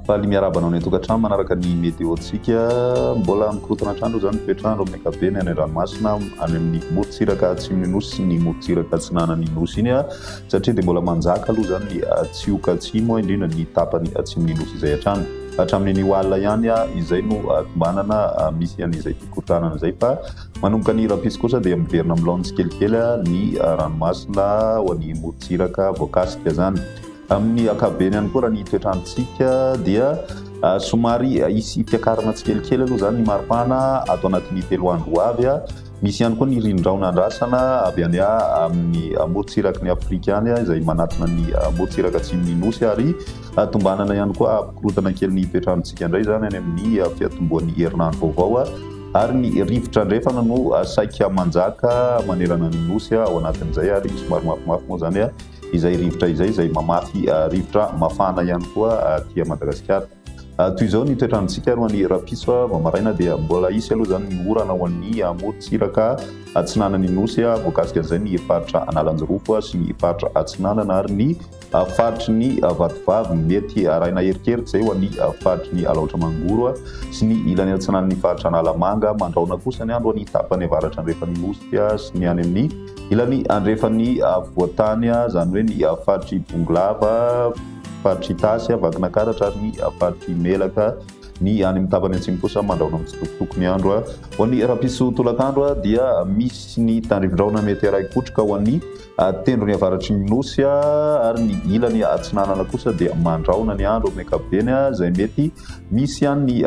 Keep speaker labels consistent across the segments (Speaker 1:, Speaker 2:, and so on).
Speaker 1: Faly miarabana ny tokantrano manaraka ny météo-tsika mbola mikorotana trandro zany toetrandro amin'ny ankapobeny any ranomasina any amin'ny morontsiraka atsimon'ny nosy sy ny morontsiraka atsinanan'ny nosy iny satria dia mbola manjaka aloha zany ny tsioka atsimo indrindra ny tapany atsimon'ny nosy izay hatrany hatramin'ny oalina ihany izay no tombanana misy an'izay fikorotanana izay fa manomboka ny rapisy kosa dia miverina milaony tsikelikely ny ranomasina ho an'ny morontsiraka voakasika zany amin'ny ankapobeny ihany koa raha ny toetrandrontsika dia somary isy fiakarana tsikelikely aloha zany ny maripana ato anatin'ny 3 andro avy misy ihany koa ny rindraona andrasana avy any amin'ny morontsiraka ny Afrika any izay manatona ny morontsiraka atsimon'ny nosy ary tombanana ihany koa ampikorotana kely ny toetrandrontsika indray zany any amin'ny fiatomboan'ny herinandro vaovao ary ny rivotra andrefana no saika manjaka manerana ny nosy ao anatin'izay ary somary mafimafy moa zany izay rivotra izay mamafy rivotra mafana ihany koa aty Madagasikara. Toy izao ny toetrandrontsika ho an'ny rapiso mamaraina dia mbola isy aloha zany ny orana ho an'ny morontsiraka atsinanan'ny nosy voakasika an'izay ny faritra Analanjorofo sy ny faritra atsinanana ary ny faritry ny Vatovavy mety arahina erikeriky izay ho an'ny faritry ny Alaotra Mangoro sy ny ilany atsinanan'ny faritra Analamanga mandraona kosa ny andro ny tapany avaratra andrefan'ny nosy sy ny any amin'ny ilany andrefan'ny voatany zany hoe ny faritry Bonglava faritry Tasy Vakinankaratra ary ny faritry Melaka ny any amin'ny tapany atsimo kosa mandraona amin'ny tsitokotoko ny andro ho an'ny rapiso tolakandro dia misy ny tandrivindraona mety araikotroka ho an'ny tendro ny avaratry ny nosy ary ny ilany atsinanana kosa dia mandraona ny andro amin'ny ankapobeny izay mety misy ihany ny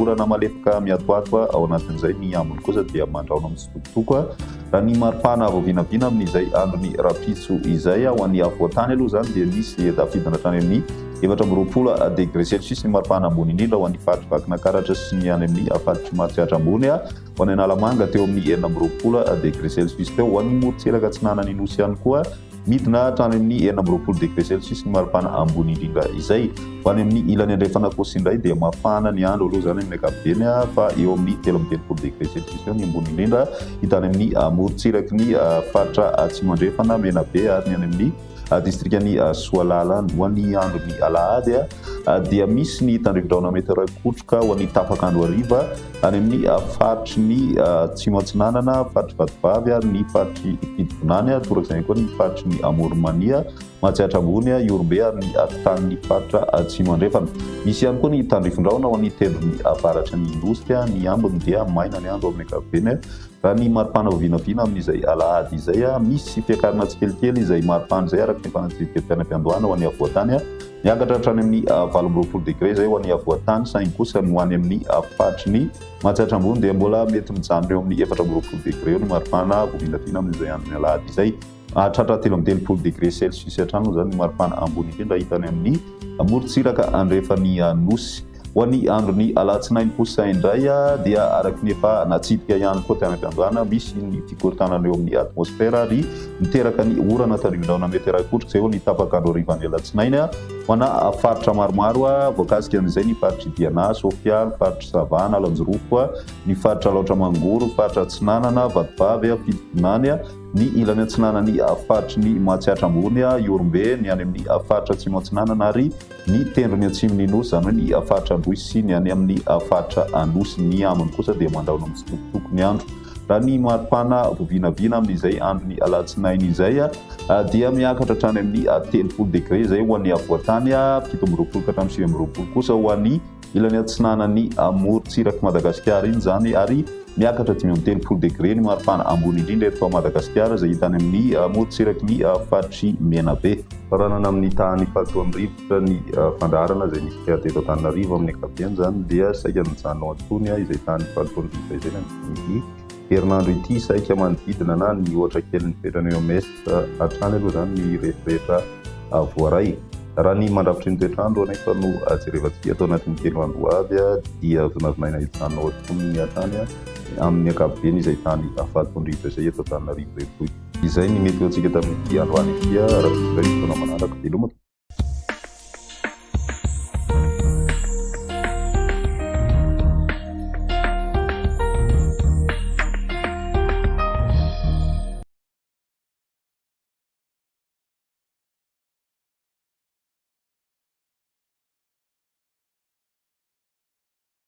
Speaker 1: orana malefaka miatoato ao anatin'izay ny ambiny kosa dia mandraona amin'ny tsitokotoko raha ny maripana voavinavina amin'izay andro ny rapiso izay ho an'ny avoatany aloha zany dia misy tafidina hatrany amin'ny 4 degré celsius ny maripana ambony indrindra ho an'ny faritry Vakinankaratra sy ny any amin'ny faritry Mahatsiatra ambony ho an'ny Analamanga teo amin'ny 4 degré celsius teo ho an'ny morontsiraka atsinanan'ny nosy ihany koa midina hatrany amin'ny 4 degré celsius ny maripana ambony indrindra izay ho any amin'ny ilany andrefana kosa indray dia mafana ny andro aloha zany amin'ny ankapobeny fa eo amin'ny 13 degré celsius ny ambony indrindra hitany amin'ny morontsiraky ny faritra atsimo andrefana Menabe ary ny any amin'ny distrikany Soalala ho an'ny andro ny alahady dia misy ny tandrivindraona mety araikotroka ho an'ny tapakandro hariva any amin'ny faritry ny atsimo atsinanana faritry Vatovavy ary ny faritry Fidikonany torak'izay koa ny faritry ny Amoronmania Mahatsiatra ambony Iorombe ary ny tan'ny faritra atsimo andrefana misy ihany koa ny tandrivindraona ho an'ny tendro ny avaratra ny nosy ny ambiny dia maina ny andro amin'ny ankapobeny raha ny maripana voavinavina amin'izay alahady izay misy fiakarana tsikelikely izay maripana izay araka ny fanatsidika fianam-piandohana ho an'ny avoatany miakatra hatrany amin'ny 20 degré izay ho an'ny avoatany saingy kosa no any amin'ny faritry ny Mahatsiatra ambony dia mbola mety mijanona eo amin'ny 14 degré eo ny maripana voavinavina amin'izay andro ny alahady izay hatratra 13 degré celsius hatrany zany ny maripana ambony indrindra hitany amin'ny morontsiraka andrefan'ny nosy ho an'ny andro ny alatsinainy kosa indray dia araky ny efa natsidika ihany koa fianam-piandohana misy ny fikorotanana eo amin'ny atmosfera ary miteraka ny orana tandrivindraona mety araikotroka izay ho ny tapakandro harivan'ny alatsinainy ho ana faritra maromaro voakasika an'izay ny faritry Diana, Sofia, ny faritry Savana, Alanjorofo, ny faritra Alaotra Mangoro, faritra Atsinanana, Vatovavy, Fidikonany ny ilany atsinanany faritry ny Mahatsiatra ambony Iorombe ny any amin'ny faritra atsimo atsinanana ary ny tendro ny atsimony nosy zany hoe ny faritra Androisy sy ny any amin'ny faritra Anosy ny ambiny kosa dia mandraona amin'ny tsitokotoko ny andro raha ny maripana voavinavina amin'izay andro ny alatsinainy izay dia miakatra hatrany amin'ny 30 degré izay ho an'ny avoatany 17 ka hatramin'ny 20 kosa ho an'ny ilany atsinanany morontsiraka Madagasikara iny zany ary miakatra 30 degré ny maripana ambony indrindra eto Madagasikara izay hitany amin'ny morontsiraky ny faritry Menabe ranana amin'ny tany fahato amin'ny rivotra ny fandarana izay nisy teto Antananarivo amin'ny ankapobeny zany dia saika mijanona antony izay tany fahato amin'ny rivotra izay ny herinandro ity saika manodidina na ny ohatra kely ny fetrany eo mes hatrany aloha zany ny rehetrarehetra voaray raha ny mandrafitry ny toetrandro anefa no jerevantsika atao anatin'ny 3 andro avy dia vinavinaina hijanona antony ny hatrany amin'ny ankapobeny izay tany fahatondrivo izay eto Antananarivo reto izay ny mety antsika tamin'ity androany ity raha misy fotoana manaraka velomako